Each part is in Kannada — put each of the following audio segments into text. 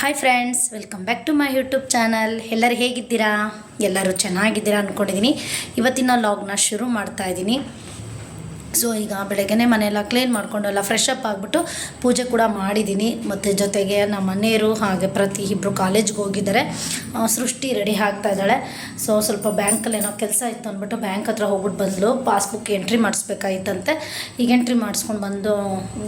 Hi friends, welcome back to my YouTube channel. ಎಲ್ಲರೂ ಹೇಗಿದ್ದೀರಾ? ಎಲ್ಲರೂ ಚೆನ್ನಾಗಿದ್ದೀರಾ ಅಂದ್ಕೊಂಡಿದ್ದೀನಿ. ಇವತ್ತಿನ ಲಾಗ್ನ ಶುರು ಮಾಡ್ತಾ ಇದ್ದೀನಿ. ಸೊ ಈಗ ಬೆಳಗ್ಗೆ ಮನೆಯೆಲ್ಲ ಕ್ಲೀನ್ ಮಾಡಿಕೊಂಡು ಎಲ್ಲ ಫ್ರೆಶ್ ಅಪ್ ಆಗಿಬಿಟ್ಟು ಪೂಜೆ ಕೂಡ ಮಾಡಿದ್ದೀನಿ. ಮತ್ತು ಜೊತೆಗೆ ನಮ್ಮ ಮನೆಯವರು ಹಾಗೆ ಪ್ರತಿ ಇಬ್ಬರು ಕಾಲೇಜ್ಗೆ ಹೋಗಿದ್ದಾರೆ. ಸೃಷ್ಟಿ ರೆಡಿ ಆಗ್ತಾ ಇದ್ದಾಳೆ. ಸೊ ಸ್ವಲ್ಪ ಬ್ಯಾಂಕಲ್ಲಿ ಏನೋ ಕೆಲಸ ಇತ್ತು ಅಂದ್ಬಿಟ್ಟು ಬ್ಯಾಂಕ್ ಹತ್ರ ಹೋಗ್ಬಿಟ್ಟು ಬಂದಳು. ಪಾಸ್ಬುಕ್ ಎಂಟ್ರಿ ಮಾಡಿಸ್ಬೇಕಾಗಿತ್ತಂತೆ. ಈಗ ಎಂಟ್ರಿ ಮಾಡಿಸ್ಕೊಂಡು ಬಂದು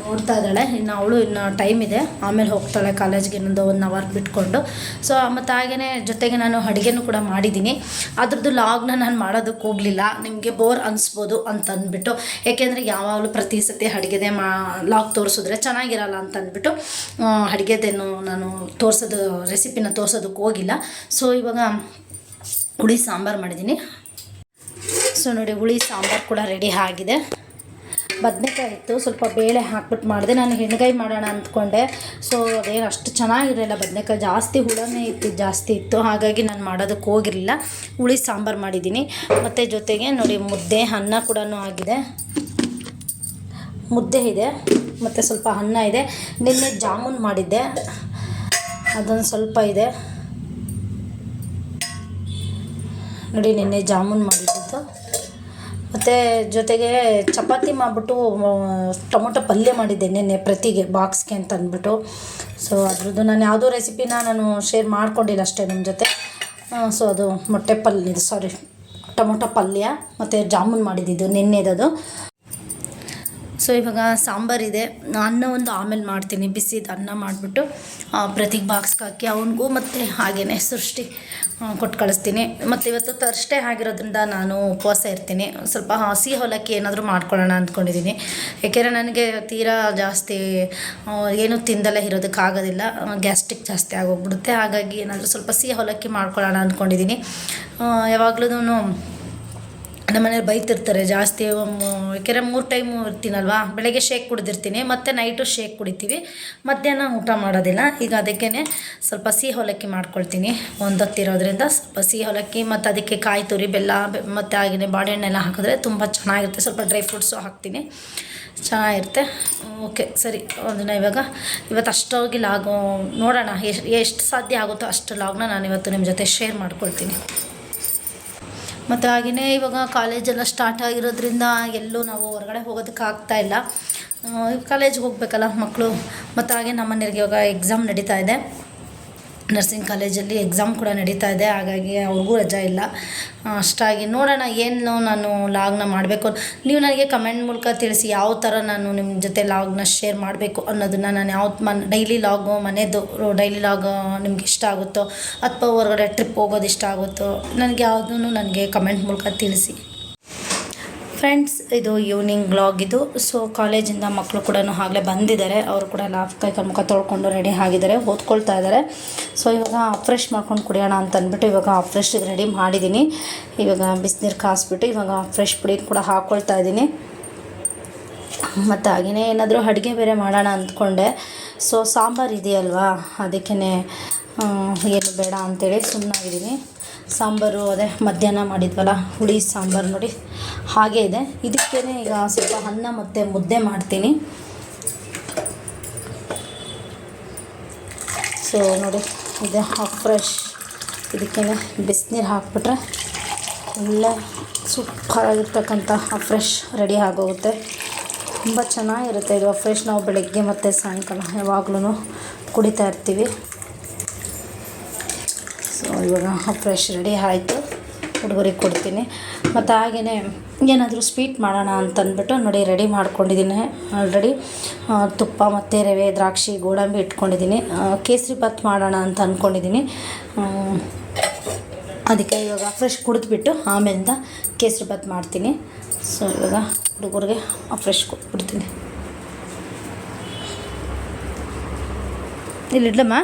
ನೋಡ್ತಾ ಇದ್ದಾಳೆ. ಇನ್ನು ಟೈಮ್ ಇದೆ, ಆಮೇಲೆ ಹೋಗ್ತಾಳೆ ಕಾಲೇಜ್ಗೆ ಇನ್ನೊಂದು 1 hour ಬಿಟ್ಕೊಂಡು. ಸೊ ಮತ್ತು ಹಾಗೆಯೇ ಜೊತೆಗೆ ನಾನು ಅಡುಗೆನೂ ಕೂಡ ಮಾಡಿದ್ದೀನಿ. ಅದ್ರದ್ದು ಲಾಗ್ನ ನಾನು ಮಾಡೋದಕ್ಕೆ ಹೋಗಲಿಲ್ಲ, ನಿಮಗೆ ಬೋರ್ ಅನಿಸ್ಬೋದು ಅಂತ ಅಂದ್ಬಿಟ್ಟು. ಏಕೆಂದರೆ ಯಾವಾಗಲೂ ಪ್ರತಿ ಸತಿ ಅಡುಗೆದೇ ಲಾಗ್ ತೋರಿಸಿದ್ರೆ ಚೆನ್ನಾಗಿರಲ್ಲ ಅಂತ ಅಂದ್ಬಿಟ್ಟು ಅಡುಗೆದೇನು ನಾನು ರೆಸಿಪಿನ ತೋರಿಸೋದಕ್ಕೆ ಹೋಗಿಲ್ಲ. ಸೊ ಇವಾಗ ಹುಳಿ ಸಾಂಬಾರು ಮಾಡಿದ್ದೀನಿ. ಸೊ ನೋಡಿ, ಹುಳಿ ಸಾಂಬಾರು ಕೂಡ ರೆಡಿ ಆಗಿದೆ. ಬದನೆಕಾಯಿ ಇತ್ತು, ಸ್ವಲ್ಪ ಬೇಳೆ ಹಾಕ್ಬಿಟ್ಟು ಮಾಡಿದೆ. ನಾನು ಎಣ್ಗಾಯಿ ಮಾಡೋಣ ಅಂದ್ಕೊಂಡೆ. ಸೊ ಅದೇನು ಅಷ್ಟು ಚೆನ್ನಾಗಿರಲಿಲ್ಲ, ಬದನೆಕಾಯಿ ಜಾಸ್ತಿ ಹುಳನೇ ಜಾಸ್ತಿ ಇತ್ತು. ಹಾಗಾಗಿ ನಾನು ಮಾಡೋದಕ್ಕೆ ಹೋಗಿರಲಿಲ್ಲ. ಹುಳಿ ಸಾಂಬಾರು ಮಾಡಿದ್ದೀನಿ. ಮತ್ತು ಜೊತೆಗೆ ನೋಡಿ ಮುದ್ದೆ, ಅನ್ನ ಕೂಡ ಆಗಿದೆ. ಮುದ್ದೆ ಇದೆ ಮತ್ತು ಸ್ವಲ್ಪ ಅನ್ನ ಇದೆ. ನಿನ್ನೆ ಜಾಮೂನ್ ಮಾಡಿದ್ದೆ, ಅದೊಂದು ಸ್ವಲ್ಪ ಇದೆ ನೋಡಿ. ನಿನ್ನೆ ಜಾಮೂನ್ ಮಾಡಿದ್ದು. ಮತ್ತು ಜೊತೆಗೆ ಚಪಾತಿ ಮಾಡಿಬಿಟ್ಟು ಟೊಮೊಟೊ ಪಲ್ಯ ಮಾಡಿದ್ದೆ ನಿನ್ನೆ ಪ್ರತಿಗೆ ಬಾಕ್ಸ್ಗೆ ಅಂತ ಅಂದ್ಬಿಟ್ಟು. ಸೊ ಅದ್ರದ್ದು ನಾನು ಯಾವುದೋ ರೆಸಿಪಿನ ನಾನು ಶೇರ್ ಮಾಡ್ಕೊಂಡಿಲ್ಲ ಅಷ್ಟೇ ನಿಮ್ಮ ಜೊತೆ. ಸೊ ಅದು ಟೊಮೊಟೊ ಪಲ್ಯ ಮತ್ತು ಜಾಮೂನ್ ಮಾಡಿದ್ದಿದ್ದು ನಿನ್ನೆದದು. ಸೊ ಇವಾಗ ಸಾಂಬಾರಿದೆ. ಅನ್ನ ಒಂದು ಆಮೇಲೆ ಮಾಡ್ತೀನಿ, ಬಿಸಿದು ಅನ್ನ ಮಾಡಿಬಿಟ್ಟು ಪ್ರತಿಗೆ ಬಾಕ್ಸ್ಗೆ ಹಾಕಿ ಅವನಿಗೂ ಮತ್ತು ಹಾಗೆಯೇ ಸೃಷ್ಟಿ ಕೊಟ್ಟು ಕಳಿಸ್ತೀನಿ. ಮತ್ತು ಇವತ್ತು ಥರ್ಸ್ಡೇ ಆಗಿರೋದ್ರಿಂದ ನಾನು ಉಪವಾಸ ಇರ್ತೀನಿ. ಸ್ವಲ್ಪ ಹಸಿ ಅವಲಕ್ಕಿ ಏನಾದರೂ ಮಾಡ್ಕೊಳ್ಳೋಣ ಅಂದ್ಕೊಂಡಿದ್ದೀನಿ. ಏಕೆಂದರೆ ನನಗೆ ತೀರಾ ಜಾಸ್ತಿ ಏನೂ ತಿಂದಲೇ ಇರೋದಕ್ಕಾಗೋದಿಲ್ಲ, ಗ್ಯಾಸ್ಟ್ರಿಕ್ ಜಾಸ್ತಿ ಆಗೋಗ್ಬಿಡುತ್ತೆ. ಹಾಗಾಗಿ ಏನಾದರೂ ಸ್ವಲ್ಪ ಸಿಹಿ ಅವಲಕ್ಕಿ ಮಾಡ್ಕೊಳ್ಳೋಣ ಅಂದ್ಕೊಂಡಿದ್ದೀನಿ. ಯಾವಾಗಲೂ ನಮ್ಮ ಮನೇಲಿ ಬೈತಿರ್ತಾರೆ ಜಾಸ್ತಿ. ಯಾಕೆಂದರೆ 3 ಟೈಮು ಇರ್ತೀನಲ್ವ, ಬೆಳಗ್ಗೆ ಶೇಕ್ ಕುಡಿದಿರ್ತೀನಿ, ಮತ್ತು ನೈಟು ಶೇಕ್ ಕುಡಿತೀವಿ, ಮಧ್ಯಾಹ್ನ ಊಟ ಮಾಡೋದಿಲ್ಲ. ಈಗ ಅದಕ್ಕೇ ಸ್ವಲ್ಪ ಸಿಹಿ ಅವಲಕ್ಕಿ ಮಾಡ್ಕೊಳ್ತೀನಿ. ಹೊತ್ತಿರೋದ್ರಿಂದ ಸ್ವಲ್ಪ ಸಿಹಿ ಅವಲಕ್ಕಿ ಮತ್ತು ಅದಕ್ಕೆ ಕಾಯಿ ತುರಿ, ಬೆಲ್ಲ ಮತ್ತು ಹಾಗೆಯೇ ಬಾಳೆಹಣ್ಣೆಲ್ಲ ಹಾಕಿದ್ರೆ ತುಂಬ ಚೆನ್ನಾಗಿರುತ್ತೆ. ಸ್ವಲ್ಪ ಡ್ರೈ ಫ್ರೂಟ್ಸು ಹಾಕ್ತೀನಿ, ಚೆನ್ನಾಗಿರುತ್ತೆ. ಓಕೆ ಸರಿ, ಅದನ್ನು ಇವತ್ತು ಅಷ್ಟೋಗಿ ಲಾಗು ನೋಡೋಣ, ಎಷ್ಟು ಸಾಧ್ಯ ಆಗುತ್ತೋ ಅಷ್ಟು ಲಾಗ್ನ ನಾನು ಇವತ್ತು ನಿಮ್ಮ ಜೊತೆ ಶೇರ್ ಮಾಡ್ಕೊಳ್ತೀನಿ. ಮತ್ತು ಹಾಗೆಯೇ ಇವಾಗ ಕಾಲೇಜೆಲ್ಲ ಸ್ಟಾರ್ಟ್ ಆಗಿರೋದ್ರಿಂದ ಎಲ್ಲೂ ನಾವು ಹೊರಗಡೆ ಹೋಗೋದಕ್ಕೆ ಆಗ್ತಾಯಿಲ್ಲ. ಕಾಲೇಜ್ಗೆ ಹೋಗಬೇಕಲ್ಲ ಮಕ್ಕಳು. ಮತ್ತು ಹಾಗೆ ನಮ್ಮ ಮನೆಯವ್ರಿಗೆ ಇವಾಗ ಎಕ್ಸಾಮ್ ನಡೀತಾ ಇದೆ, ನರ್ಸಿಂಗ್ ಕಾಲೇಜಲ್ಲಿ ಎಕ್ಸಾಮ್ ಕೂಡ ನಡೀತಾ ಇದೆ. ಹಾಗಾಗಿ ಅವ್ರಿಗೂ ರಜಾ ಇಲ್ಲ. ಅಷ್ಟಾಗಿ ನೋಡೋಣ ಏನು ನಾನು ಲಾಗ್ನ ಮಾಡಬೇಕು. ನೀವು ನನಗೆ ಕಮೆಂಟ್ ಮೂಲಕ ತಿಳಿಸಿ ಯಾವ ಥರ ನಾನು ನಿಮ್ಮ ಜೊತೆ ಲಾಗ್ನ ಶೇರ್ ಮಾಡಬೇಕು ಅನ್ನೋದನ್ನು. ನಾನು ಯಾವ್ದು ಡೈಲಿ ಲಾಗು, ಮನೆಯದು ಡೈಲಿ ಲಾಗ್ ನಿಮ್ಗೆ ಇಷ್ಟ ಆಗುತ್ತೋ, ಅಥವಾ ಹೊರಗಡೆ ಟ್ರಿಪ್ ಹೋಗೋದು ಇಷ್ಟ ಆಗುತ್ತೋ, ನನಗೆ ಕಮೆಂಟ್ ಮೂಲಕ ತಿಳಿಸಿ ಫ್ರೆಂಡ್ಸ್. ಇದು ಈವ್ನಿಂಗ್ ವ್ಲಾಗ್ ಇದು. ಸೊ ಕಾಲೇಜಿಂದ ಮಕ್ಕಳು ಕೂಡ ಆಗಲೇ ಬಂದಿದ್ದಾರೆ. ಅವರು ಕೂಡ ಕೈ ಮುಖ ತೊಳ್ಕೊಂಡು ರೆಡಿ ಆಗಿದ್ದಾರೆ, ಓದ್ಕೊಳ್ತಾ ಇದ್ದಾರೆ. ಸೊ ಇವಾಗ ಫ್ರೆಶ್ ಮಾಡ್ಕೊಂಡು ಕುಡಿಯೋಣ ಅಂತ ಅಂದ್ಬಿಟ್ಟು ಇವಾಗ ಫ್ರೆಶ್ಗೆ ರೆಡಿ ಮಾಡಿದ್ದೀನಿ. ಇವಾಗ ಬಿಸಿನೀರು ಕಾಯಿಸ್ಬಿಟ್ಟು ಇವಾಗ ಫ್ರೆಶ್ ಪುಡಿ ಕೂಡ ಹಾಕ್ಕೊಳ್ತಾ ಇದ್ದೀನಿ. ಮತ್ತು ಹಾಗೆಯೇ ಏನಾದರೂ ಅಡುಗೆ ಬೇರೆ ಮಾಡೋಣ ಅಂದ್ಕೊಂಡೆ. ಸೊ ಸಾಂಬಾರು ಇದೆಯಲ್ವಾ, ಅದಕ್ಕೇ ಏನು ಬೇಡ ಅಂಥೇಳಿ ಸುಮ್ಮನಾಗಿದ್ದೀನಿ. ಸಾಂಬಾರು ಅದೇ ಮಧ್ಯಾಹ್ನ ಮಾಡಿದ್ವಲ್ಲ ಹುಳಿ ಸಾಂಬಾರು ನೋಡಿ ಹಾಗೇ ಇದೆ. ಇದಕ್ಕೇ ಈಗ ಸ್ವಲ್ಪ ಅನ್ನ ಮತ್ತು ಮುದ್ದೆ ಮಾಡ್ತೀನಿ. ಸೊ ನೋಡಿ, ಇದೆ ಫ್ರೆಶ್. ಇದಕ್ಕೇ ಬಿಸಿನೀರು ಹಾಕ್ಬಿಟ್ರೆ ಒಳ್ಳೆ ಸೂಪರಾಗಿರ್ತಕ್ಕಂಥ ಫ್ರೆಶ್ ರೆಡಿ ಆಗೋಗುತ್ತೆ. ತುಂಬ ಚೆನ್ನಾಗಿರುತ್ತೆ ಇದು ಫ್ರೆಶ್. ನಾವು ಬೆಳಗ್ಗೆ ಮತ್ತು ಸಾಯಂಕಾಲ ಯಾವಾಗಲೂ ಕುಡಿತಾ ಇರ್ತೀವಿ. ಸೊ ಇವಾಗ ಫ್ರೆಶ್ ರೆಡಿ ಆಯಿತು, ಹುಡುಗರಿಗೆ ಕೊಡ್ತೀನಿ. ಮತ್ತು ಹಾಗೆಯೇ ಏನಾದರೂ ಸ್ವೀಟ್ ಮಾಡೋಣ ಅಂತಂದ್ಬಿಟ್ಟು ನೋಡಿ ರೆಡಿ ಮಾಡ್ಕೊಂಡಿದ್ದೀನಿ ಆಲ್ರೆಡಿ. ತುಪ್ಪ ಮತ್ತು ರವೆ, ದ್ರಾಕ್ಷಿ, ಗೋಡಂಬಿ ಇಟ್ಕೊಂಡಿದ್ದೀನಿ. ಕೇಸರಿ ಬಾತ್ ಮಾಡೋಣ ಅಂತ ಅಂದ್ಕೊಂಡಿದ್ದೀನಿ. ಅದಕ್ಕೆ ಇವಾಗ ಫ್ರೆಶ್ ಕುಡಿದ್ಬಿಟ್ಟು ಆಮೇಲಿಂದ ಕೇಸರಿ ಬಾತ್ ಮಾಡ್ತೀನಿ. ಸೊ ಇವಾಗ ಹುಡುಗರಿಗೆ ಫ್ರೆಶ್ ಕೊಟ್ಬಿಡ್ತೀನಿ. ಇಲ್ಲಿಡ್ಲಮ್ಮ.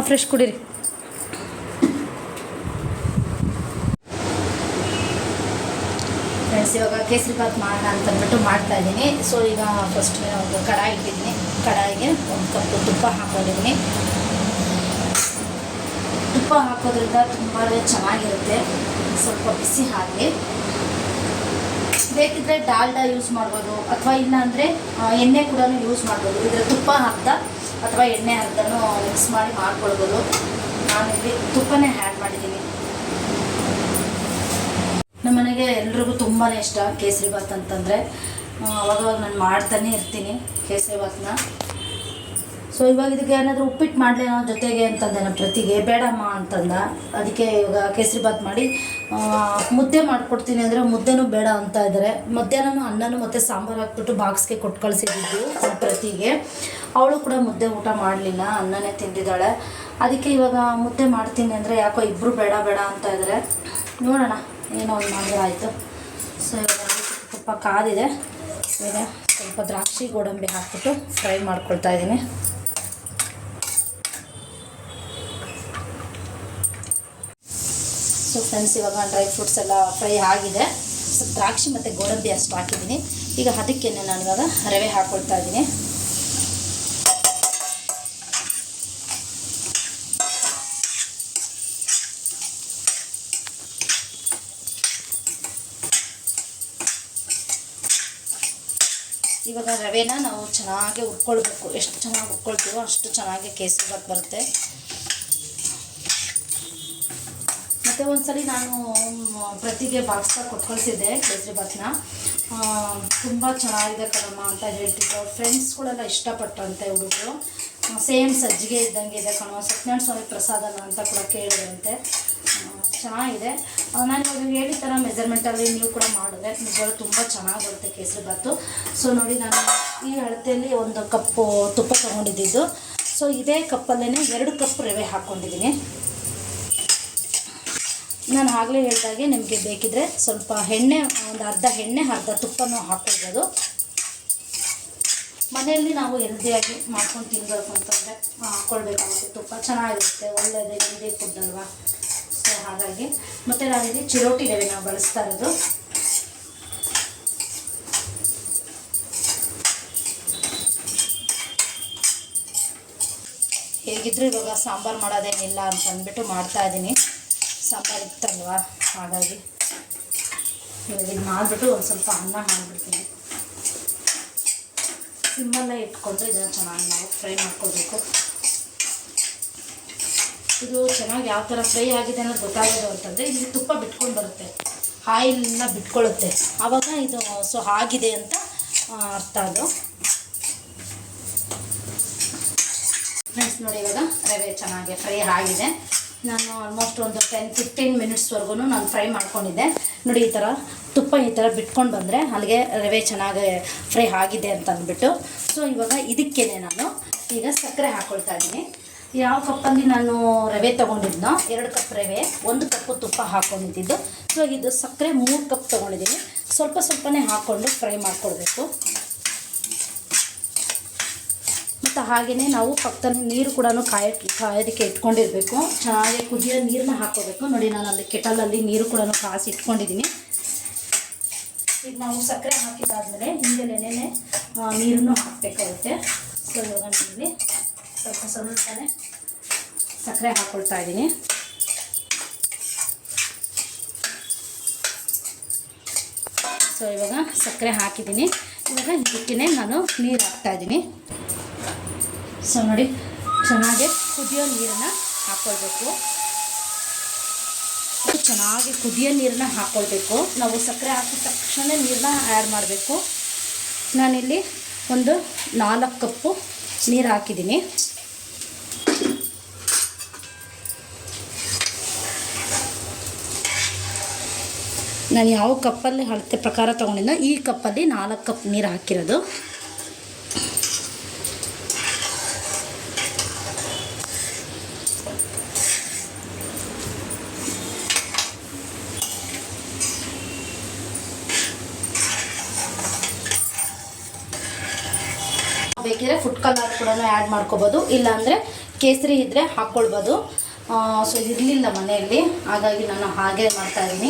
ಫ್ರೆಶ್ ಕುಡೀರಿ. ಫ್ರೆಂಡ್ಸ್, ಇವಾಗ ಕೇಸರಿ ಬಾತ್ ಮಾಡೋಣ ಅಂತಂದ್ಬಿಟ್ಟು ಮಾಡ್ತಾಯಿದ್ದೀನಿ. ಸೊ ಈಗ ಫಸ್ಟ್ ಒಂದು ಕಡಾಯಿ ಇಟ್ಟಿದ್ದೀನಿ. ಕಡಾಯಿಗೆ 1 ಕಪ್ ತುಪ್ಪ ಹಾಕೊಂಡಿದ್ದೀನಿ. ತುಪ್ಪ ಹಾಕೋದ್ರಿಂದ ತುಂಬಾ ಚೆನ್ನಾಗಿರುತ್ತೆ. ಸ್ವಲ್ಪ ಬಿಸಿ ಹಾಕಿ, ಬೇಕಿದ್ರೆ ಡಾಲ್ಡಾ ಯೂಸ್ ಮಾಡ್ಬೋದು, ಅಥವಾ ಇಲ್ಲ ಅಂದರೆ ಎಣ್ಣೆ ಕೂಡ ಯೂಸ್ ಮಾಡ್ಬೋದು. ಇದರ ತುಪ್ಪ ಅರ್ಧ ಅಥವಾ ಎಣ್ಣೆ ಅರ್ಧನೂ ಮಿಕ್ಸ್ ಮಾಡಿ ಮಾಡ್ಕೊಳ್ಬೋದು. ನಾನಿಲ್ಲಿ ತುಪ್ಪನೇ ಆ್ಯಡ್ ಮಾಡಿದ್ದೀನಿ. ನಮ್ಮ ಮನೆಗೆ ಎಲ್ರಿಗೂ ತುಂಬಾ ಇಷ್ಟ ಕೇಸರಿಬಾತ್ ಅಂತಂದರೆ. ಅವಾಗವಾಗ ನಾನು ಮಾಡ್ತಾನೆ ಇರ್ತೀನಿ ಕೇಸರಿಬಾತನ್ನ. ಸೊ ಇವಾಗ ಇದಕ್ಕೆ ಏನಾದರೂ ಉಪ್ಪಿಟ್ಟು ಮಾಡಲೇನೋ ಜೊತೆಗೆ ಅಂತಂದೆ ನಮ್ಮ ಪ್ರತಿಗೆ, ಬೇಡಮ್ಮ ಅಂತಂದ. ಅದಕ್ಕೆ ಇವಾಗ ಕೇಸರಿಬಾತ್ ಮಾಡಿ ಮುದ್ದೆ ಮಾಡಿಕೊಡ್ತೀನಿ ಅಂದರೆ ಮುದ್ದೆನೂ ಬೇಡ ಅಂತ ಇದ್ದಾರೆ. ಮಧ್ಯಾಹ್ನ ಅನ್ನನೂ ಮತ್ತು ಸಾಂಬಾರು ಹಾಕ್ಬಿಟ್ಟು ಬಾಕ್ಸ್ಗೆ ಕೊಟ್ಟು ಕಳಿಸಿದ್ದು ಪ್ರತಿಗೆ. ಅವಳು ಕೂಡ ಮುದ್ದೆ ಊಟ ಮಾಡಲಿಲ್ಲ, ಅನ್ನನೇ ತಿಂದಿದ್ದಾಳೆ. ಅದಕ್ಕೆ ಇವಾಗ ಮುದ್ದೆ ಮಾಡ್ತೀನಿ ಅಂದರೆ ಯಾಕೋ ಇಬ್ಬರು ಬೇಡ ಬೇಡ ಅಂತ ಇದ್ದಾರೆ. ನೋಡೋಣ ಏನೋ ಒಂದು ಮಾಡಿದ್ರೆ ಆಯಿತು. ಸೊ ಇವಾಗ ತುಪ್ಪ ಕಾದಿದೆ. ಈಗ ಸ್ವಲ್ಪ ದ್ರಾಕ್ಷಿ ಗೋಡಂಬಿ ಹಾಕ್ಬಿಟ್ಟು ಫ್ರೈ ಮಾಡ್ಕೊಳ್ತಾ ಇದ್ದೀನಿ. ಸೊ ಫ್ರೆಂಡ್ಸ್, ಇವಾಗ ಡ್ರೈ ಫ್ರೂಟ್ಸ್ ಎಲ್ಲ ಫ್ರೈ ಆಗಿದೆ. ಸ್ವಲ್ಪ ದ್ರಾಕ್ಷಿ ಮತ್ತು ಗೋಡಂಬಿ ಅಷ್ಟು ಹಾಕಿದ್ದೀನಿ. ಈಗ ಅದಕ್ಕೆ ನಾನು ಇವಾಗ ರವೆ ಹಾಕ್ಕೊಳ್ತಾ ಇದ್ದೀನಿ. ಇವಾಗ ರವೆನ ನಾವು ಚೆನ್ನಾಗಿ ಹುರ್ಕೊಳ್ಬೇಕು. ಎಷ್ಟು ಚೆನ್ನಾಗಿ ಹುರ್ಕೊಳ್ತೀವೋ ಅಷ್ಟು ಚೆನ್ನಾಗಿ ಕೇಸರಿಬಾತ್ ಬರುತ್ತೆ. ಮತ್ತು ಒಂದ್ಸಲಿ ನಾನು ಪ್ರತಿಗೆ ಬಾಕ್ಸ್ಗೆ ಕೊಟ್ಟು ಕಳಿಸಿದ್ದೆ ಕೇಸರಿಬಾತ್ನ. ತುಂಬ ಚೆನ್ನಾಗಿದೆ ಕಣಮ್ಮ ಅಂತ ಹೇಳ್ತಿದ್ರು. ಫ್ರೆಂಡ್ಸ್ಗಳೆಲ್ಲ ಇಷ್ಟಪಟ್ಟಂತೆ ಹುಡುಗರು. ಸೇಮ್ ಸಜ್ಜಿಗೆ ಇದ್ದಂಗೆ ಇದೆ ಕಣೋ, ಸತ್ಯನಾರಾಯಣ ಸ್ವಾಮಿ ಪ್ರಸಾದನ ಅಂತ ಕೂಡ ಕೇಳಿದ್ರಂತೆ. ಚೆನ್ನಾಗಿದೆ. ನಾನು ಇವಾಗ ಹೇಳಿದ ಥರ ಮೆಜರ್ಮೆಂಟಲ್ಲಿ ನೀವು ಕೂಡ ಮಾಡಿದ್ರೆ ನಿಜವಾಗ್ಲೂ ತುಂಬ ಚೆನ್ನಾಗಿ ಬರುತ್ತೆ ಕೇಸರಿಬಾತು. ಸೊ ನೋಡಿ, ನಾನು ಈ ಅಳತೆಯಲ್ಲಿ 1 ಕಪ್ಪು ತುಪ್ಪ ತೊಗೊಂಡಿದ್ದು. ಸೊ ಇದೇ ಕಪ್ಪಲ್ಲೇ 2 ಕಪ್ ರವೆ ಹಾಕ್ಕೊಂಡಿದ್ದೀನಿ. ನಾನು ಆಗಲೇ ಹೇಳಿದಾಗೆ ನಿಮಗೆ ಬೇಕಿದ್ರೆ ಸ್ವಲ್ಪ ಎಣ್ಣೆ, ಒಂದು ಅರ್ಧ ಎಣ್ಣೆ ಅರ್ಧ ತುಪ್ಪನೂ ಹಾಕ್ಕೊಳ್ಬೋದು. ಮನೆಯಲ್ಲಿ ನಾವು ಹೆಲ್ದಿಯಾಗಿ ಮಾಡ್ಕೊಂಡು ತಿನ್ನಬೇಕು ಅಂತಂದರೆ ಹಾಕ್ಕೊಳ್ಬೇಕಾಗುತ್ತೆ. ತುಪ್ಪ ಚೆನ್ನಾಗಿರುತ್ತೆ, ಒಳ್ಳೆಯದು, ಹೆಲ್ದಿ ಫುಡ್ ಅಲ್ವಾ. ಸೊ ಹಾಗಾಗಿ ಮತ್ತು ನಾನಿಲ್ಲಿ ಚಿರೋಟಿ ರವೆ ನಾವು ಬಳಸ್ತಾ ಇರೋದು. ಹೇಗಿದ್ದರೂ ಇವಾಗ ಸಾಂಬಾರು ಮಾಡೋದೇನಿಲ್ಲ ಅಂತ ಅಂದ್ಬಿಟ್ಟು ಮಾಡ್ತಾಯಿದ್ದೀನಿ. ಸಾಂಬಾರು ಇತ್ತಲ್ವ, ಹಾಗಾಗಿ ಇವಾಗ ಇದು ಮಾಡಿಬಿಟ್ಟು ಒಂದು ಸ್ವಲ್ಪ ಅನ್ನ ಮಾಡಿಬಿಡ್ತೀನಿ. ಸಿಮ್ಮಲ್ಲೇ ಇಟ್ಕೊಂಡು ಇದನ್ನು ಚೆನ್ನಾಗಿ ನಾವು ಫ್ರೈ ಮಾಡ್ಕೊಳ್ಬೇಕು. ಇದು ಚೆನ್ನಾಗಿ ಯಾವ ಥರ ಫ್ರೈ ಆಗಿದೆ ಅನ್ನೋದು ಗೊತ್ತಾಗೋದು ಅಂತಂದರೆ ಇಲ್ಲಿ ತುಪ್ಪ ಬಿಟ್ಕೊಂಡು ಬರುತ್ತೆ, ಆಯಿಲೆಲ್ಲ ಬಿಟ್ಕೊಳ್ಳುತ್ತೆ. ಆವಾಗ ಇದು ಸೊ ಆಗಿದೆ ಅಂತ ಅರ್ಥ. ಅದು ಫ್ರೆಂಡ್ಸ್ ನೋಡಿ, ಇವಾಗ ರವೆ ಚೆನ್ನಾಗಿ ಫ್ರೈ ಆಗಿದೆ. ನಾನು ಆಲ್ಮೋಸ್ಟ್ ಒಂದು 10-15 ಮಿನಿಟ್ಸ್ವರೆಗೂ ನಾನು ಫ್ರೈ ಮಾಡ್ಕೊಂಡಿದ್ದೆ. ನೋಡಿ, ಈ ಥರ ತುಪ್ಪ ಈ ಥರ ಬಿಟ್ಕೊಂಡು ಬಂದರೆ ಅಲ್ಲಿಗೆ ರವೆ ಚೆನ್ನಾಗಿ ಫ್ರೈ ಆಗಿದೆ ಅಂತ ಅಂದ್ಬಿಟ್ಟು. ಸೊ ಇವಾಗ ಇದಕ್ಕೇ ನಾನು ಈಗ ಸಕ್ಕರೆ ಹಾಕ್ಕೊಳ್ತಾ ಇದ್ದೀನಿ. ಯಾವ ಕಪ್ಪಲ್ಲಿ ನಾನು ರವೆ ತೊಗೊಂಡಿದ್ನೋ 2 ಕಪ್ ರವೆ, 1 ಕಪ್ಪು ತುಪ್ಪ ಹಾಕ್ಕೊಂಡಿದ್ದು. ಸೊ ಇದು ಸಕ್ಕರೆ 3 ಕಪ್ ತೊಗೊಂಡಿದ್ದೀನಿ. ಸ್ವಲ್ಪ ಸ್ವಲ್ಪನೇ ಹಾಕ್ಕೊಂಡು ಫ್ರೈ ಮಾಡ್ಕೊಳ್ಬೇಕು. ಮತ್ತು ಹಾಗೆಯೇ ನಾವು ಪಕ್ಕದಲ್ಲಿ ನೀರು ಕೂಡ ಕಾಯೋದಕ್ಕೆ ಇಟ್ಕೊಂಡಿರಬೇಕು. ಚೆನ್ನಾಗಿ ಕುದಿಯೋ ನೀರನ್ನ ಹಾಕ್ಕೋಬೇಕು. ನೋಡಿ, ನಾನು ಅಲ್ಲಿ ಕೆಟಲಲ್ಲಿ ನೀರು ಕೂಡ ಕಾಸಿ ಇಟ್ಕೊಂಡಿದ್ದೀನಿ. ಈಗ ನಾವು ಸಕ್ಕರೆ ಹಾಕಿದ್ದಾದಮೇಲೆ ಹಿಂದೆನೇ ನೀರನ್ನು ಹಾಕಬೇಕಾಗುತ್ತೆ. ಸೊ ಇವಾಗ ನಾನಿಲ್ಲಿ ಸ್ವಲ್ಪನೇ ಸಕ್ಕರೆ ಹಾಕ್ಕೊಳ್ತಾ ಇದ್ದೀನಿ. ಸೊ ಇವಾಗ ಸಕ್ಕರೆ ಹಾಕಿದ್ದೀನಿ. ಇವಾಗ ಇದಕ್ಕೆ ನಾನು ನೀರು ಹಾಕ್ತಾಯಿದ್ದೀನಿ. ಸೊ ನೋಡಿ, ಚೆನ್ನಾಗಿ ಕುದಿಯೋ ನೀರನ್ನು ಹಾಕ್ಕೊಳ್ಬೇಕು. ಚೆನ್ನಾಗಿ ಕುದಿಯೋ ನೀರನ್ನ ಹಾಕ್ಕೊಳ್ಬೇಕು. ನಾವು ಸಕ್ಕರೆ ಹಾಕಿದ ತಕ್ಷಣ ನೀರನ್ನ ಆ್ಯಡ್ ಮಾಡಬೇಕು. ನಾನಿಲ್ಲಿ ಒಂದು 4 ಕಪ್ಪು ನೀರು ಹಾಕಿದ್ದೀನಿ. ನಾನು ಯಾವ ಕಪ್ಪಲ್ಲಿ ಅಳತೆ ಪ್ರಕಾರ ತೊಗೊಂಡಿದ್ದೋ ಈ ಕಪ್ಪಲ್ಲಿ 4 ಕಪ್ ನೀರು ಹಾಕಿರೋದು. ಬೇಕಿದ್ರೆ ಫುಡ್ ಕಲರ್ ಕೂಡ ಆ್ಯಡ್ ಮಾಡ್ಕೋಬೋದು, ಇಲ್ಲಾಂದರೆ ಕೇಸರಿ ಇದ್ದರೆ ಹಾಕ್ಕೊಳ್ಬೋದು. ಸೊ ಇರಲಿಲ್ಲ ಮನೆಯಲ್ಲಿ, ಹಾಗಾಗಿ ನಾನು ಹಾಗೆ ಮಾಡ್ತಾಯಿದ್ದೀನಿ.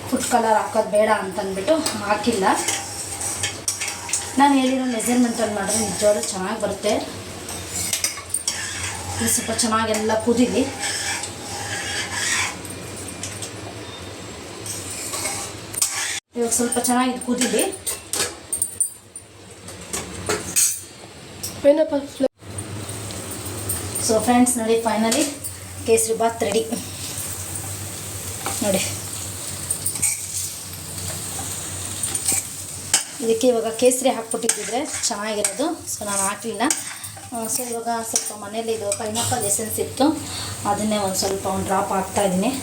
ಫುಡ್ ಕಲರ್ ಹಾಕೋದು ಬೇಡ ಅಂತಂದ್ಬಿಟ್ಟು ಹಾಕಿಲ್ಲ. ನಾನು ಹೇಳಿರೋ ಮೆಜರ್ಮೆಂಟಲ್ಲಿ ಮಾಡಿದ್ರೆ ನಿಜವಾಗ್ಲೂ ಚೆನ್ನಾಗಿ ಬರುತ್ತೆ. ಇದು ಸ್ವಲ್ಪ ಚೆನ್ನಾಗೆಲ್ಲ ಕುದೀಲಿ. ಇವಾಗ ಸ್ವಲ್ಪ ಚೆನ್ನಾಗಿ ಕುದೀಲಿ. ಸೊ ಫ್ರೆಂಡ್ಸ್ ನೋಡಿ, ಫೈನಲಿ ಕೇಸರಿ ಬಾತ್ ರೆಡಿ ನೋಡಿ. ಇದಕ್ಕೆ ಇವಾಗ ಕೇಸರಿ ಹಾಕ್ಬಿಟ್ಟಿದ್ದಿದ್ರೆ ಚೆನ್ನಾಗಿರೋದು. ಸೊ ನಾನು ಹಾಕಲಿಲ್ಲ. ಸೊ ಇವಾಗ ಸ್ವಲ್ಪ ಮನೇಲಿ ಇದು ಪೈನಾಪಲ್ ಎಸೆನ್ಸ್ ಇತ್ತು, ಅದನ್ನೇ ಒಂದು ಸ್ವಲ್ಪ ಒಂದು ಡ್ರಾಪ್ ಹಾಕ್ತಾಯಿದ್ದೀನಿ.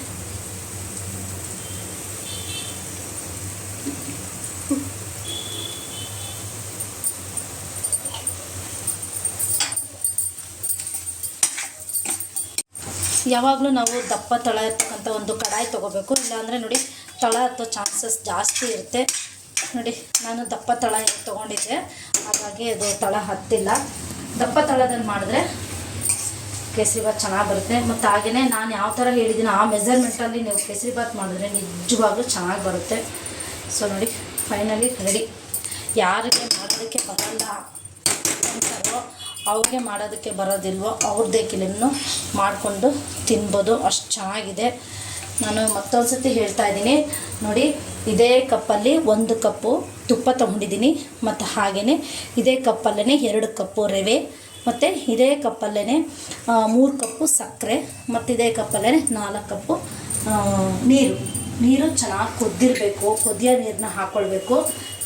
ಯಾವಾಗಲೂ ನಾವು ದಪ್ಪ ತಳ ಇರ್ತಕ್ಕಂಥ ಒಂದು ಕಡಾಯಿ ತೊಗೋಬೇಕು, ಇಲ್ಲಾಂದರೆ ನೋಡಿ ತಳ ಹತ್ತೋ ಚಾನ್ಸಸ್ ಜಾಸ್ತಿ ಇರುತ್ತೆ. ನೋಡಿ ನಾನು ದಪ್ಪ ತಳ ತೊಗೊಂಡಿದ್ದೆ, ಹಾಗಾಗಿ ಅದು ತಳ ಹತ್ತಿಲ್ಲ. ದಪ್ಪ ತಳದಲ್ಲಿ ಮಾಡಿದ್ರೆ ಕೇಸರಿಬಾತ್ ಚೆನ್ನಾಗಿ ಬರುತ್ತೆ. ಮತ್ತು ಹಾಗೆಯೇ ನಾನು ಯಾವ ಥರ ಹೇಳಿದ್ದೀನಿ ಆ ಮೆಜರ್ಮೆಂಟಲ್ಲಿ ನೀವು ಕೇಸರಿಬಾತ್ ಮಾಡಿದ್ರೆ ನಿಜವಾಗ್ಲೂ ಚೆನ್ನಾಗಿ ಬರುತ್ತೆ. ಸೊ ನೋಡಿ ಫೈನಲಿ ರೆಡಿ. ಯಾರಿಗೆ ಮಾಡೋದಕ್ಕೆ ಬರಲ್ಲ ಅಂತಾರೋ ಅವ್ರಿಗೆ ಮಾಡೋದಕ್ಕೆ ಬರೋದಿಲ್ವೋ ಅವ್ರದ್ದೇ ಕಿಲನ್ನು ಮಾಡಿಕೊಂಡು ತಿನ್ಬೋದು, ಅಷ್ಟು ಚೆನ್ನಾಗಿದೆ. ನಾನು ಮತ್ತೊಂದು ಸತಿ ಹೇಳ್ತಾ ಇದ್ದೀನಿ ನೋಡಿ, ಇದೇ ಕಪ್ಪಲ್ಲಿ 1 ಕಪ್ಪು ತುಪ್ಪ ತೊಗೊಂಡಿದ್ದೀನಿ, ಮತ್ತು ಹಾಗೆಯೇ ಇದೇ ಕಪ್ಪಲ್ಲೇ 2 ಕಪ್ಪು ರವೆ, ಮತ್ತು ಇದೇ ಕಪ್ಪಲ್ಲೇ 3 ಕಪ್ಪು ಸಕ್ಕರೆ, ಮತ್ತು ಇದೇ ಕಪ್ಪಲ್ಲೇ 4 ಕಪ್ಪು ನೀರು ಚೆನ್ನಾಗಿ ಕುದ್ದಿರಬೇಕು. ಕುದಿಯೋ ನೀರನ್ನ ಹಾಕ್ಕೊಳ್ಬೇಕು,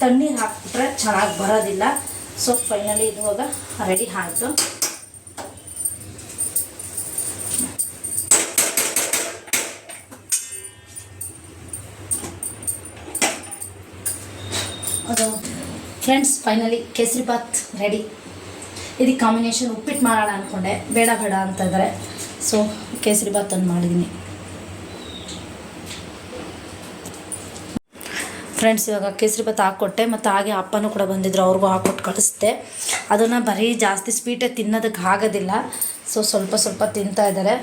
ತಣ್ಣೀರು ಹಾಕ್ಬಿಟ್ರೆ ಚೆನ್ನಾಗಿ ಬರೋದಿಲ್ಲ. ಸೊ ಫೈನಲಿ ಇದು ಇವಾಗ ರೆಡಿ ಆಯಿತು. ಅದು ಫ್ರೆಂಡ್ಸ್ ಫೈನಲಿ ಕೇಸರಿಬಾತ್ ರೆಡಿ. ಇದಕ್ಕೆ ಕಾಂಬಿನೇಷನ್ ಉಪ್ಪಿಟ್ಟು ಮಾಡೋಣ ಅಂದ್ಕೊಂಡೆ, ಬೇಡ ಅಂತಂದರೆ ಸೊ ಕೇಸರಿಬಾತನ್ನು ಮಾಡಿದ್ದೀನಿ. ಫ್ರೆಂಡ್ಸ್ ಇವಾಗ ಕೇಸರಿಬಾತ್ ಹಾಕ್ಕೊಟ್ಟೆ, ಮತ್ತು ಹಾಗೆ ಅಪ್ಪನೂ ಕೂಡ ಬಂದಿದ್ದರು, ಅವ್ರಿಗೂ ಹಾಕ್ಕೊಟ್ಟು ಕಳಿಸ್ದೆ. ಅದನ್ನು ಬರೀ ಜಾಸ್ತಿ ಸ್ವೀಟೇ ತಿನ್ನೋದಕ್ಕೆ ಆಗೋದಿಲ್ಲ, ಸೊ ಸ್ವಲ್ಪ ತಿಂತಾ ಇದ್ದಾರೆ.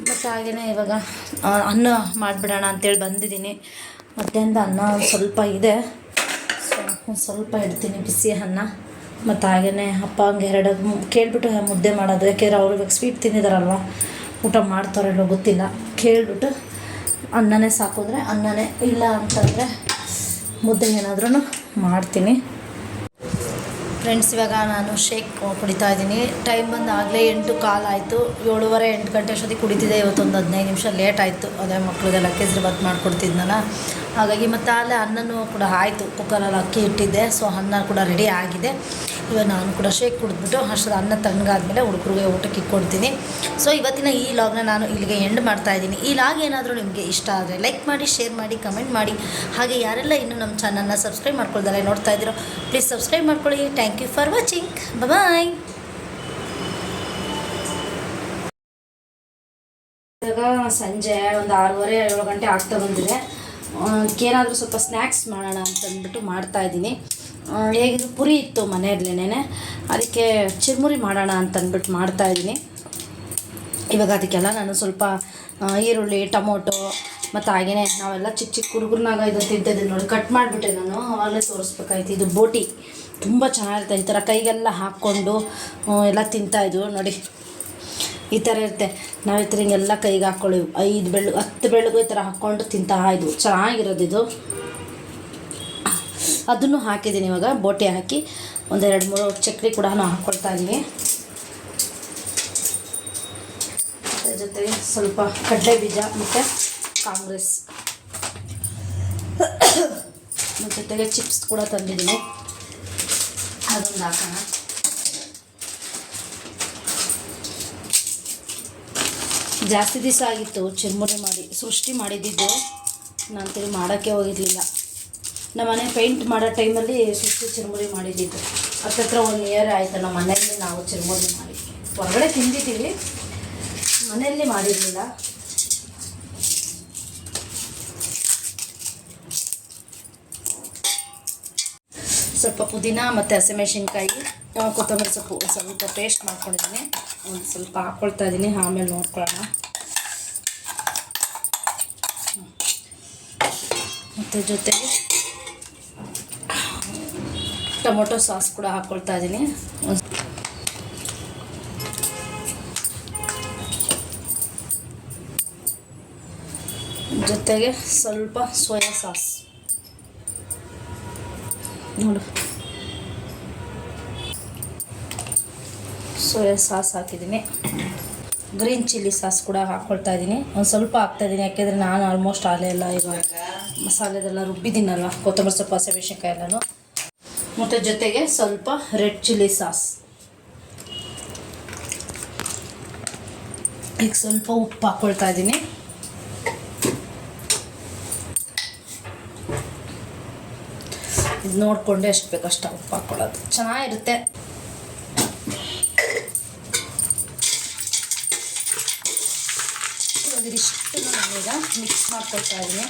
ಮತ್ತು ಹಾಗೆಯೇ ಇವಾಗ ಅನ್ನ ಮಾಡಿಬಿಡೋಣ ಅಂತೇಳಿ ಬಂದಿದ್ದೀನಿ. ಮಧ್ಯಾಹ್ನದ ಅನ್ನ ಒಂದು ಸ್ವಲ್ಪ ಇದೆ, ಸೊ ಒಂದು ಸ್ವಲ್ಪ ಇಡ್ತೀನಿ ಬಿಸಿ ಅನ್ನ. ಮತ್ತು ಹಾಗೆಯೇ ಅಪ್ಪ ಹಂಗೆ 2 ಕೇಳಿಬಿಟ್ಟು ಮುದ್ದೆ ಮಾಡೋದು, ಯಾಕೆಂದರೆ ಅವ್ರು ಇವಾಗ ಸ್ವೀಟ್ ತಿಂದಿದ್ದಾರಲ್ವ, ಊಟ ಮಾಡ್ತಾರಲ್ಲೋ ಗೊತ್ತಿಲ್ಲ, ಕೇಳಿಬಿಟ್ಟು ಅನ್ನನೇ ಸಾಕಿದ್ರೆ ಅನ್ನನೇ, ಇಲ್ಲ ಅಂತಂದರೆ ಮುದ್ದೆ ಏನಾದ್ರೂ ಮಾಡ್ತೀನಿ. ಫ್ರೆಂಡ್ಸ್ ಇವಾಗ ನಾನು ಶೇಕ್ ಕುಡಿತಾ ಇದ್ದೀನಿ. ಟೈಮ್ ಬಂದು ಆಗಲೇ 8:15 ಆಯಿತು. 7:30 8 ಗಂಟೆ ಅಷ್ಟೊತ್ತಿಗೆ ಕುಡಿತಿದ್ದೆ. ಇವತ್ತೊಂದು 15 ನಿಮಿಷ ಲೇಟ್ ಆಯಿತು, ಅದೇ ಮಕ್ಕಳಿಗೆಲ್ಲ ಕೇಸರಿಬಾತ್ ಮಾಡಿಕೊಡ್ತಿದ್ನಲ್ಲ, ಹಾಗಾಗಿ. ಮತ್ತು ಅಲ್ಲೇ ಅನ್ನನೂ ಕೂಡ ಆಯಿತು, ಕುಕ್ಕರಲ್ಲಿ ಅಕ್ಕಿ ಇಟ್ಟಿದ್ದೆ, ಸೊ ಅನ್ನ ಕೂಡ ರೆಡಿ ಆಗಿದೆ. ಇವಾಗ ನಾನು ಕೂಡ ಶೇಕ್ ಕುಡಿದ್ಬಿಟ್ಟು ಅಷ್ಟೊಂದು ಅನ್ನ ತಣ್ಣಗಾದ್ಮೇಲೆ ಹುಡುಗರಿಗೆ ಊಟಕ್ಕೆ ಇಕ್ಕೊಡ್ತೀನಿ. ಸೊ ಇವತ್ತಿನ ಈ ಲಾಗ್ನ ನಾನು ಇಲ್ಲಿಗೆ ಎಂಡ್ ಮಾಡ್ತಾಯಿದ್ದೀನಿ. ಈ ಲಾಗ್ ಏನಾದರೂ ನಿಮಗೆ ಇಷ್ಟ ಆದರೆ ಲೈಕ್ ಮಾಡಿ, ಶೇರ್ ಮಾಡಿ, ಕಮೆಂಟ್ ಮಾಡಿ. ಹಾಗೆ ಯಾರೆಲ್ಲ ಇನ್ನೂ ನಮ್ಮ ಚಾನಲ್ನ ಸಬ್ಸ್ಕ್ರೈಬ್ ಮಾಡ್ಕೊಳ್ತಾರೆ ನೋಡ್ತಾ ಇದ್ದೀರೋ ಪ್ಲೀಸ್ ಸಬ್ಸ್ಕ್ರೈಬ್ ಮಾಡ್ಕೊಳ್ಳಿ. Thank you for watching. Bye. ಇವಾಗ ಸಂಜೆ ಒಂದು 6:30 7 ಗಂಟೆ ಆಗ್ತಾ ಬಂದಿದೆ. ಏನಾದರೂ ಸ್ವಲ್ಪ ಸ್ನ್ಯಾಕ್ಸ್ ಮಾಡೋಣ ಅಂತಂದ್ಬಿಟ್ಟು ಮಾಡ್ತಾಯಿದ್ದೀನಿ. ಹೇಗಿದ್ರು ಪುರಿ ಇತ್ತು ಮನೆಯಲ್ಲೇನೆ, ಅದಕ್ಕೆ ಚಿರುಮುರಿ ಮಾಡೋಣ ಅಂತಂದ್ಬಿಟ್ಟು ಮಾಡ್ತಾಯಿದ್ದೀನಿ. ಇವಾಗ ಅದಕ್ಕೆಲ್ಲ ನಾನು ಸ್ವಲ್ಪ ಈರುಳ್ಳಿ, ಟೊಮೊಟೊ, ಮತ್ತು ಹಾಗೆಯೇ ನಾವೆಲ್ಲ ಚಿಕ್ಕ ಹುಡುಗರನ್ನಾಗ ಇದು ತಿಂತಿದ್ದೀನಿ ನೋಡಿ, ಕಟ್ ಮಾಡಿಬಿಟ್ಟೆ ನಾನು, ಆವಾಗಲೇ ತೋರಿಸ್ಬೇಕಾಯ್ತು. ಇದು ಬೋಟಿ ತುಂಬ ಚೆನ್ನಾಗಿರುತ್ತೆ, ಈ ಥರ ಕೈಗೆಲ್ಲ ಹಾಕ್ಕೊಂಡು ಎಲ್ಲ ತಿಂತಾಯಿದ್ವು ನೋಡಿ, ಈ ಥರ ಇರುತ್ತೆ. ನಾವು ಈ ಥರ ಹಿಂಗೆಲ್ಲ ಕೈಗೆ ಹಾಕ್ಕೊಳ್ಳಿ, 5 ಬೆಳ್ಳು 10 ಬೆಳ್ಳಿಗೂ ಈ ಥರ ಹಾಕ್ಕೊಂಡು ತಿಂತಾ ಇದ್ವು, ಚೆನ್ನಾಗಿರೋದು ಇದು. ಅದನ್ನು ಹಾಕಿದ್ದೀನಿ. ಇವಾಗ ಬೋಟಿ ಹಾಕಿ ಒಂದು 2-3 ಚಕ್ಲಿ ಕೂಡ ಹಾಕ್ಕೊಳ್ತಾ ಇದ್ದೀನಿ. ಅದ್ರ ಜೊತೆಗೆ ಸ್ವಲ್ಪ ಕಡಲೆ ಬೀಜ ಮತ್ತು ಕಾಂಗ್ರೆಸ್, ಜೊತೆಗೆ ಚಿಪ್ಸ್ ಕೂಡ ತಂದಿದ್ದೀನಿ, ಅದೊಂದು ಹಾಕೋಣ. ಜಾಸ್ತಿ ದಿವಸ ಆಗಿತ್ತು ಚಿರುಮುರಿ ಮಾಡಿ, ಸೃಷ್ಟಿ ಮಾಡಿದ್ದಿದ್ದು, ನಾನು ತಿರುಗಿ ಮಾಡೋಕ್ಕೆ ಹೋಗಿರಲಿಲ್ಲ. ನಮ್ಮನೆ ಪೇಂಟ್ ಮಾಡೋ ಟೈಮಲ್ಲಿ ಸೃಷ್ಟಿ ಚಿರುಮುರಿ ಮಾಡಿದ್ದಿದ್ದು. ಹತ್ತತ್ರ 1 ಇಯರ್ ಆಯಿತು ನಮ್ಮ ಮನೆಯಲ್ಲಿ ನಾವು ಚಿರುಮುರಿ ಮಾಡಿ. ಹೊರಗಡೆ ತಿಂದಿದ್ದೀವಿ, ಮನೆಯಲ್ಲಿ ಮಾಡಿರಲಿಲ್ಲ. ಸ್ವಲ್ಪ ಪುದೀನ ಮತ್ತು ಹಸಿಮೆಣಸಿನ್ಕಾಯಿ, ಕೊತ್ತಂಬರಿ ಸೊಪ್ಪು ಸ್ವಲ್ಪ ಪೇಸ್ಟ್ ಮಾಡ್ಕೊಂಡಿದ್ದೀನಿ, ಒಂದು ಸ್ವಲ್ಪ ಹಾಕ್ಕೊಳ್ತಾ ಇದ್ದೀನಿ, ಆಮೇಲೆ ನೋಡ್ಕೊಳ್ಳೋಣ. ಮತ್ತು ಜೊತೆಗೆ ಟೊಮೊಟೊ ಸಾಸ್ ಕೂಡ ಹಾಕ್ಕೊಳ್ತಾ ಇದ್ದೀನಿ. ಜೊತೆಗೆ ಸ್ವಲ್ಪ ಸೋಯಾ ಸಾಸ್ ನೋಡು, ಸೋಯಾ ಸಾಸ್ ಹಾಕಿದ್ದೀನಿ. ಗ್ರೀನ್ ಚಿಲ್ಲಿ ಸಾಸ್ ಕೂಡ ಹಾಕ್ಕೊಳ್ತಾ ಇದ್ದೀನಿ. ಒಂದು ಸ್ವಲ್ಪ ಹಾಕ್ತಾಯಿದ್ದೀನಿ, ಯಾಕೆಂದರೆ ನಾನು ಆಲ್ಮೋಸ್ಟ್ ಎಲ್ಲ ಈಗ ಮಸಾಲೆದೆಲ್ಲ ರುಬ್ಬಿದ್ದೀನಲ್ವ, ಕೊತ್ತಂಬರಿ ಸೊಪ್ಪು, ಹಸಿಮೆಣಸಿನ್ಕಾಯಿ ಎಲ್ಲನೂ. ಮತ್ತು ಜೊತೆಗೆ ಸ್ವಲ್ಪ ರೆಡ್ ಚಿಲ್ಲಿ ಸಾಸ್. ಈಗ ಸ್ವಲ್ಪ ಉಪ್ಪು ಹಾಕ್ಕೊಳ್ತಾ ಇದ್ದೀನಿ. ಇದು ನೋಡಿಕೊಂಡೆ ಎಷ್ಟು ಬೇಕಷ್ಟು ಉಪ್ಪು ಹಾಕ್ಕೊಳ್ಳೋದು ಚೆನ್ನಾಗಿರುತ್ತೆ. ಇದಿಷ್ಟು ನಾನೀಗ ಮಿಕ್ಸ್ ಮಾಡ್ಕೊಳ್ತಾ ಇದ್ದೀನಿ.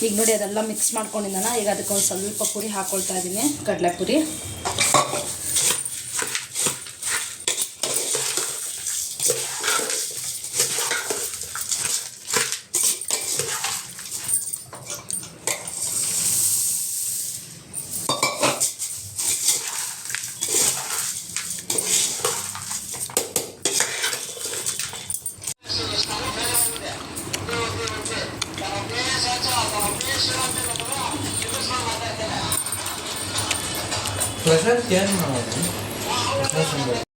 ಈಗ ನೋಡಿ ಅದೆಲ್ಲ ಮಿಕ್ಸ್ ಮಾಡ್ಕೊಂಡಿದ್ದಾನ. ಈಗ ಅದಕ್ಕೊಂದು ಸ್ವಲ್ಪ ಪುರಿ ಹಾಕ್ಕೊಳ್ತಾ ಇದ್ದೀನಿ, ಕಡಲೆಪುರಿ. ಪ್ರಸಾದ್ ಏನು ಮಾಡೋದು?